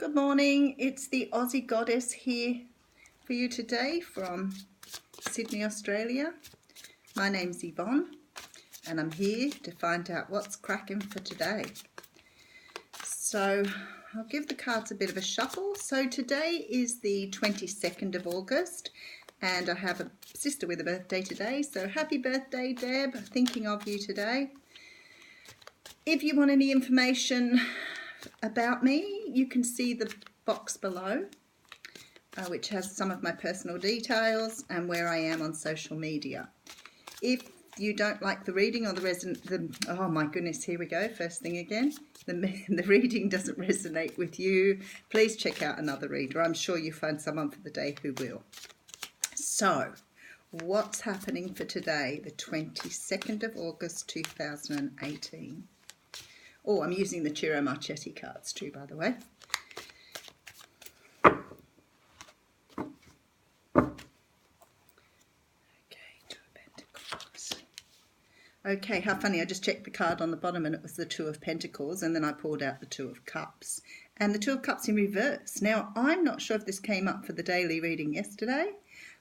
Good morning, it's the Aussie Goddess here for you today from Sydney, Australia. My name's Yvonne and I'm here to find out what's cracking for today. So I'll give the cards a bit of a shuffle. So today is the 22nd of August and I have a sister with a birthday today, so happy birthday Deb, thinking of you today. If you want any information about me, you can see the box below, which has some of my personal details and where I am on social media. If you don't like the reading or oh my goodness, here we go, first thing again, the reading doesn't resonate with you, please check out another reader. I'm sure you find someone for the day who will. So, what's happening for today, the 22nd of August 2018? Oh, I'm using the Ciro Marchetti cards too, by the way. Okay, Two of Pentacles. Okay, how funny, I just checked the card on the bottom and it was the Two of Pentacles, and then I pulled out the Two of Cups. And the Two of Cups in reverse. Now, I'm not sure if this came up for the daily reading yesterday,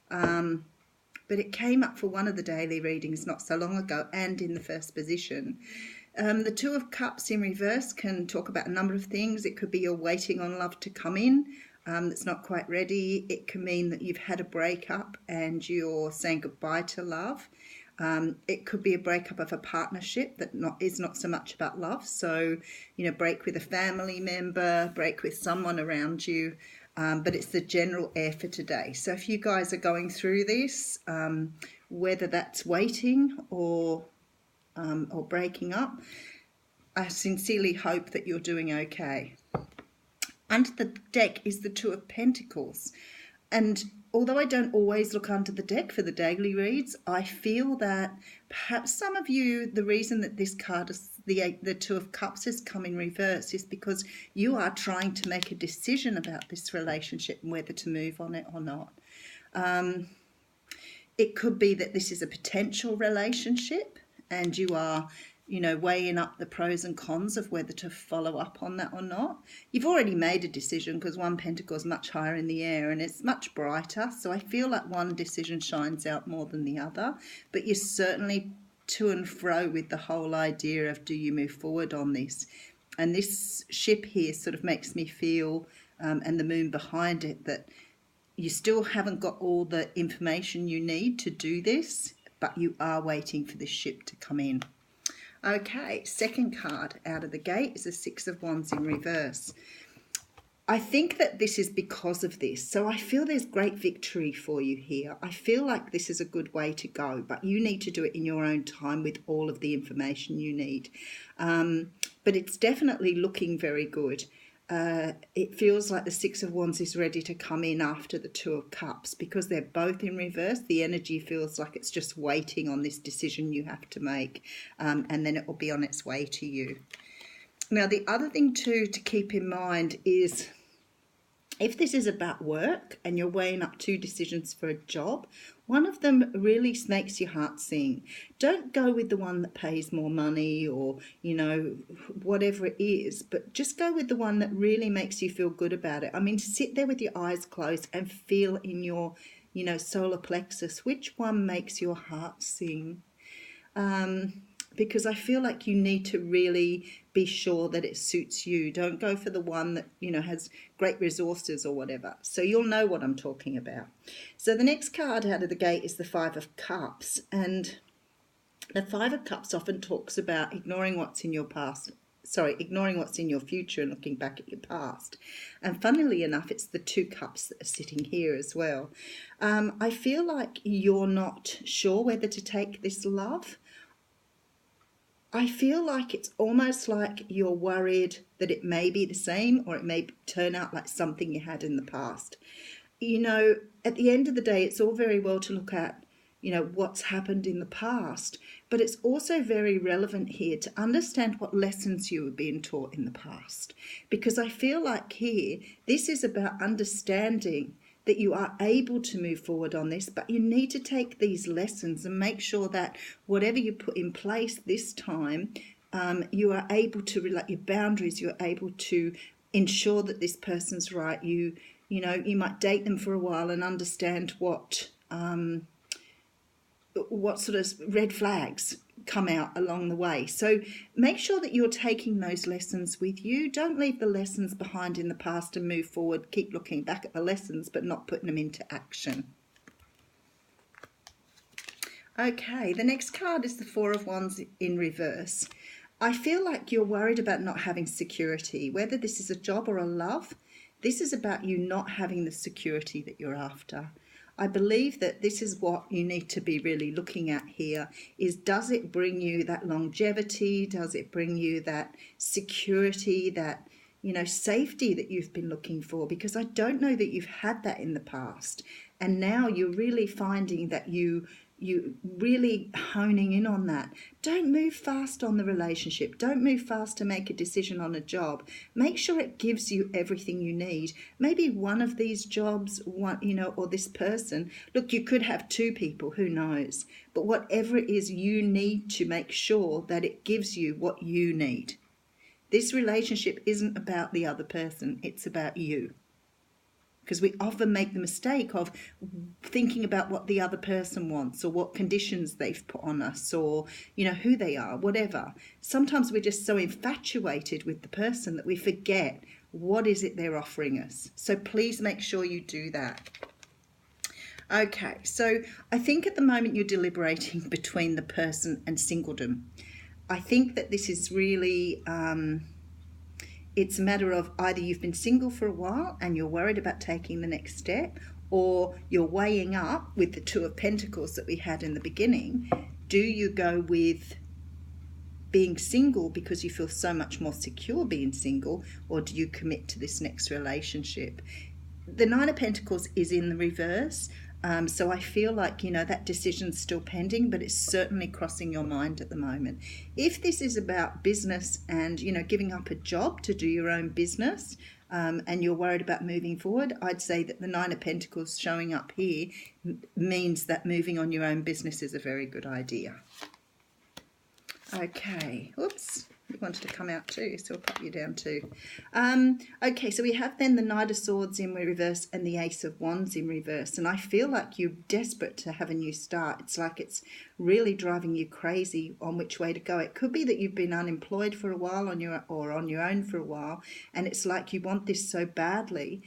but it came up for one of the daily readings not so long ago and in the first position. The Two of Cups in reverse can talk about a number of things. It could be you're waiting on love to come in that's not quite ready. It can mean that you've had a breakup and you're saying goodbye to love. It could be a breakup of a partnership that is not so much about love. So, you know, break with a family member, break with someone around you. But it's the general air for today. So if you guys are going through this, whether that's waiting or breaking up, I sincerely hope that you're doing okay. Under the deck is the Two of Pentacles, and although I don't always look under the deck for the daily reads, I feel that perhaps some of you, the reason that this card is the Two of Cups has come in reverse is because you are trying to make a decision about this relationship and whether to move on it or not. It could be that this is a potential relationship and you are, you know, weighing up the pros and cons of whether to follow up on that or not. You've already made a decision because one pentacle is much higher in the air and it's much brighter. So I feel like one decision shines out more than the other, but you're certainly to and fro with the whole idea of do you move forward on this. And this ship here sort of makes me feel, and the moon behind it, that you still haven't got all the information you need to do this, but you are waiting for this ship to come in. Okay, second card out of the gate is the Six of Wands in reverse. I think that this is because of this. So I feel there's great victory for you here. I feel like this is a good way to go, but you need to do it in your own time with all of the information you need. But it's definitely looking very good. It feels like the Six of Wands is ready to come in after the Two of Cups because they're both in reverse. The energy feels like it's just waiting on this decision you have to make, and then it will be on its way to you. Now, the other thing too to keep in mind is if this is about work and you're weighing up two decisions for a job, one of them really makes your heart sing. Don't go with the one that pays more money or, you know, whatever it is, but just go with the one that really makes you feel good about it. I mean, sit there with your eyes closed and feel in your, you know, solar plexus, which one makes your heart sing. Because I feel like you need to really be sure that it suits you. Don't go for the one that, you know, has great resources or whatever. So you'll know what I'm talking about. So the next card out of the gate is the Five of Cups. And the Five of Cups often talks about ignoring what's in your past. Ignoring what's in your future and looking back at your past. And funnily enough, it's the Two Cups that are sitting here as well. I feel like you're not sure whether to take this love. I feel like it's almost like you're worried that it may be the same or it may turn out like something you had in the past. You know, at the end of the day, it's all very well to look at, you know, what's happened in the past, but it's also very relevant here to understand what lessons you were being taught in the past. Because I feel like here, this is about understanding that you are able to move forward on this, but you need to take these lessons and make sure that whatever you put in place this time, you are able to relate your boundaries, you're able to ensure that this person's right. You know, you might date them for a while and understand what sort of red flags come out along the way. So make sure that you're taking those lessons with you. Don't leave the lessons behind in the past and move forward. Keep looking back at the lessons but not putting them into action. Okay, the next card is the Four of Wands in reverse. I feel like you're worried about not having security, whether this is a job or a love. This is about you not having the security that you're after. I believe that this is what you need to be really looking at here, is does it bring you that longevity? Does it bring you that security, that, you know, safety that you've been looking for? Because I don't know that you've had that in the past. And now you're really finding that you really honing in on that. Don't move fast on the relationship. Don't move fast to make a decision on a job. Make sure it gives you everything you need. Maybe one of these jobs, you know, or this person. Look, you could have two people, who knows? But whatever it is, you need to make sure that it gives you what you need. This relationship isn't about the other person. It's about you. Because we often make the mistake of thinking about what the other person wants or what conditions they've put on us or, you know, who they are, whatever. Sometimes we're just so infatuated with the person that we forget what is it they're offering us. So please make sure you do that. Okay, so I think at the moment you're deliberating between the person and singledom. I think that this is really... it's a matter of either you've been single for a while and you're worried about taking the next step, or you're weighing up with the Two of Pentacles that we had in the beginning. Do you go with being single because you feel so much more secure being single, or do you commit to this next relationship? The Nine of Pentacles is in the reverse. So I feel like, you know, that decision's still pending, but it's certainly crossing your mind at the moment. If this is about business and, you know, giving up a job to do your own business, and you're worried about moving forward, I'd say that the Nine of Pentacles showing up here means that moving on your own business is a very good idea. Okay, oops. You wanted to come out too, so I'll pop you down too. Okay, so we have then the Knight of Swords in reverse and the Ace of Wands in reverse. And I feel like you're desperate to have a new start. It's like it's really driving you crazy on which way to go. It could be that you've been unemployed for a while on your own for a while, and it's like you want this so badly.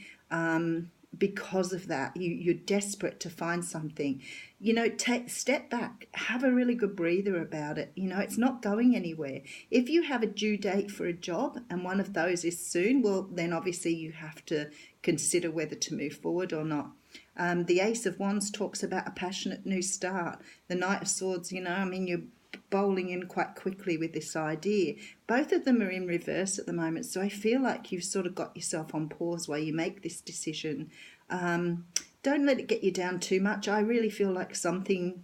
Because of that, you're desperate to find something. You know, step back, have a really good breather about it. You know, it's not going anywhere. If you have a due date for a job and one of those is soon, well, then obviously you have to consider whether to move forward or not. The Ace of Wands talks about a passionate new start. The Knight of Swords, you know, I mean, you're bowling in quite quickly with this idea. Both of them are in reverse at the moment, so I feel like you've sort of got yourself on pause while you make this decision. Don't let it get you down too much. I really feel like something,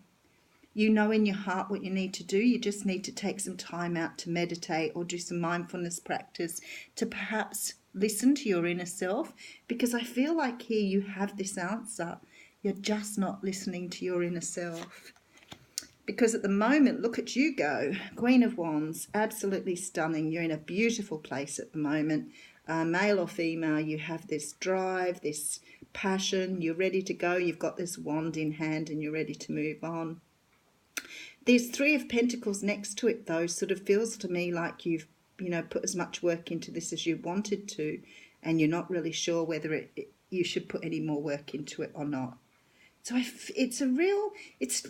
you know in your heart what you need to do. You just need to take some time out to meditate or do some mindfulness practice to perhaps listen to your inner self, because I feel like here you have this answer. You're just not listening to your inner self. Because at the moment, look at you go. Queen of Wands, absolutely stunning. You're in a beautiful place at the moment. Male or female, you have this drive, this passion. You're ready to go. You've got this wand in hand and you're ready to move on. There's Three of Pentacles next to it, though. Sort of feels to me like you've, you know, put as much work into this as you wanted to, and you're not really sure whether you should put any more work into it or not. So it's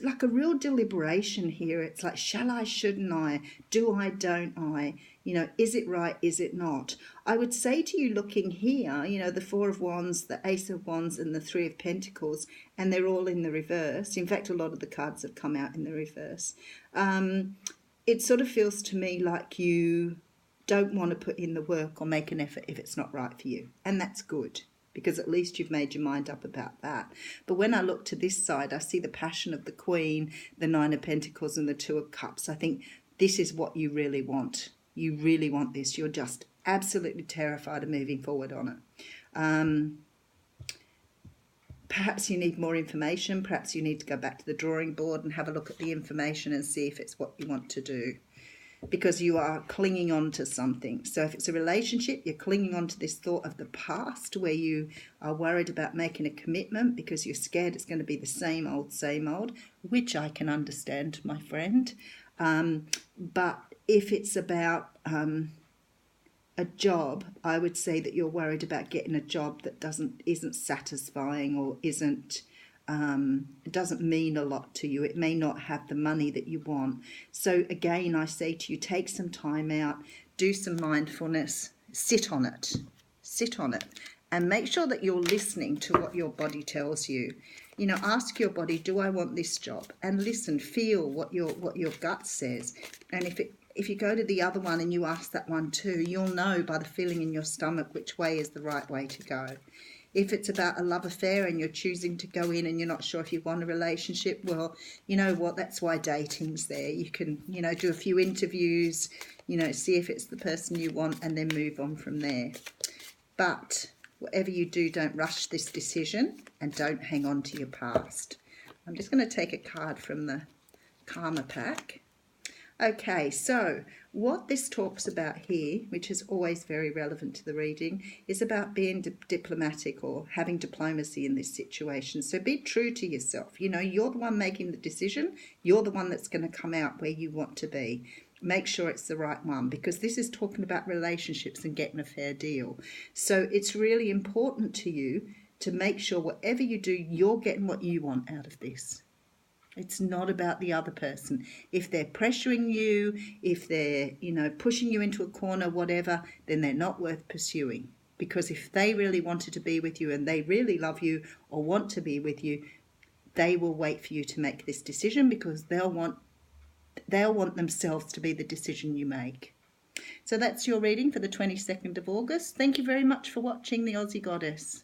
like a real deliberation here. It's like, shall I, shouldn't I? Do I, don't I? You know, is it right, is it not? I would say to you looking here, you know, the Four of Wands, the Ace of Wands and the Three of Pentacles, and they're all in the reverse. In fact, a lot of the cards have come out in the reverse. It sort of feels to me like you don't want to put in the work or make an effort if it's not right for you. And that's good, because at least you've made your mind up about that. But when I look to this side, I see the passion of the Queen, the Nine of Pentacles and the Two of Cups. I think this is what you really want. You really want this. You're just absolutely terrified of moving forward on it. Perhaps you need more information. Perhaps you need to go back to the drawing board and have a look at the information and see if it's what you want to do. because you are clinging on to something. So if it's a relationship, you're clinging on to this thought of the past where you are worried about making a commitment because you're scared it's going to be the same old, which I can understand, my friend. But if it's about a job, I would say that you're worried about getting a job that isn't satisfying or it doesn't mean a lot to you. It may not have the money that you want. So again, I say to you, take some time out, do some mindfulness, sit on it, and make sure that you're listening to what your body tells you. You know, ask your body, do I want this job? And listen, feel what your gut says. And if you go to the other one and you ask that one too, you'll know by the feeling in your stomach which way is the right way to go. If it's about a love affair and you're choosing to go in and you're not sure if you want a relationship, well, you know what, that's why dating's there. You can, do a few interviews, see if it's the person you want and then move on from there. But whatever you do, don't rush this decision and don't hang on to your past. I'm just going to take a card from the Karma pack. Okay, so what this talks about here, which is always very relevant to the reading, is about being diplomatic or having diplomacy in this situation. So be true to yourself. You're the one making the decision. You're the one that's going to come out where you want to be. Make sure it's the right one, because this is talking about relationships and getting a fair deal. So it's really important to you to make sure whatever you do, you're getting what you want out of this. It's not about the other person. If they're pressuring you, if they're, pushing you into a corner, whatever, then they're not worth pursuing. Because if they really wanted to be with you and they really love you or want to be with you, they will wait for you to make this decision, because they'll want themselves to be the decision you make. So that's your reading for the 22nd of August. Thank you very much for watching The Aussie Goddess.